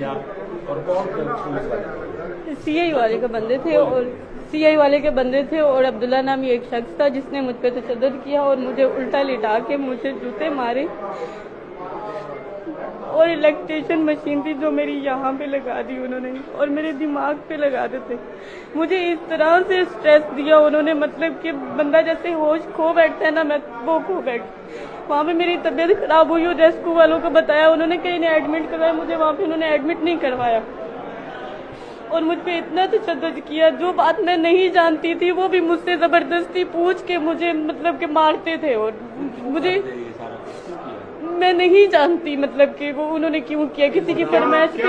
और कौन सीआई वाले के बंदे थे और अब्दुल्ला नामी एक शख्स था जिसने मुझ पे तशद्दुद किया और मुझे उल्टा लिटा के मुझे जूते मारे और इलेक्ट्रिशियन मशीन थी जो मेरी यहाँ पे लगा दी उन्होंने और मेरे दिमाग पे लगा देते। मुझे इस तरह से स्ट्रेस दिया उन्होंने, मतलब कि बंदा जैसे होश खो बैठता है ना, मैं वो खो बैठ। वहाँ पे मेरी तबीयत खराब हुई और रेस्क्यू वालों को बताया, उन्होंने कहीं ने एडमिट करवाया, मुझे वहाँ पे उन्होंने एडमिट नहीं करवाया और मुझ पे इतना तशद्दुद किया। जो बात मैं नहीं जानती थी वो भी मुझसे जबरदस्ती पूछ के मुझे मतलब कि मारते थे और मुझे मैं नहीं जानती मतलब कि वो उन्होंने क्यों किया, किसी की फरमाइश पे।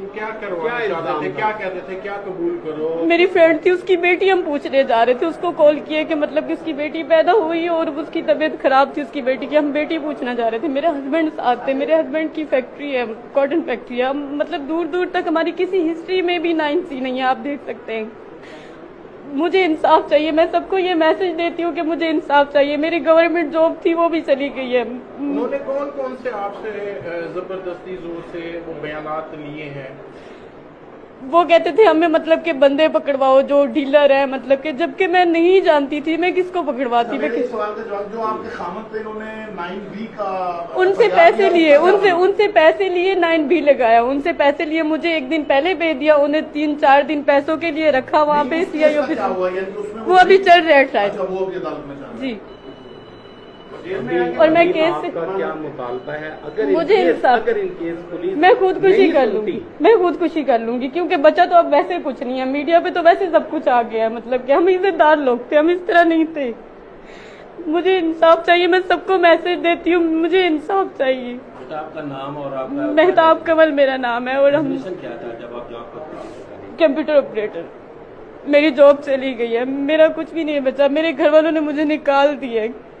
क्या करवाना थे, क्या कहते थे, क्या कबूल करो? मेरी फ्रेंड थी, उसकी बेटी हम पूछने जा रहे थे, उसको कॉल किया कि मतलब कि उसकी बेटी पैदा हुई और उसकी तबीयत खराब थी उसकी बेटी की, हम बेटी पूछना जा रहे थे। मेरे हस्बैंड साथ थे, मेरे हस्बैंड की फैक्ट्री है, कॉटन फैक्ट्री है, मतलब दूर दूर तक हमारी किसी हिस्ट्री में भी 9C नहीं है, आप देख सकते हैं। मुझे इंसाफ चाहिए, मैं सबको ये मैसेज देती हूँ कि मुझे इंसाफ चाहिए। मेरी गवर्नमेंट जॉब थी वो भी चली गई है। उन्होंने कौन कौन से आपसे जबरदस्ती जोर से वो बयानात लिए हैं? वो कहते थे हमें मतलब कि बंदे पकड़वाओ जो डीलर है, मतलब कि जबकि मैं नहीं जानती थी मैं किसको पकड़वाती। सवाल का जवाब, जो आपके खामद पे इन्होंने 9B का उनसे पैसे लिए, उनसे पैसे लिए, 9B लगाया, उनसे पैसे लिए, मुझे एक दिन पहले भेज दिया, उन्हें 3-4 दिन पैसों के लिए रखा वहाँ पे CI ऑफिस। वो अभी चल रहा है शायद जी। और मैं केस से क्या मुतालबा है? अगर मुझे अगर इन केस पुलिस मैं खुदकुशी कर लूंगी, मैं खुदकुशी कर लूंगी, क्योंकि बच्चा तो अब वैसे कुछ नहीं है, मीडिया पे तो वैसे सब कुछ आ गया है, मतलब कि हम इज्जतदार लोग थे, हम इस तरह नहीं थे। मुझे इंसाफ चाहिए, मैं सबको मैसेज देती हूँ, मुझे इंसाफ चाहिए। आपका नाम और आपका? मेहताब कमल मेरा नाम है और हम क्या था जब आप जॉब करते? Computer operator. मेरी जॉब चली गई है, मेरा कुछ भी नहीं बचा, मेरे घर वालों ने मुझे निकाल दिया है।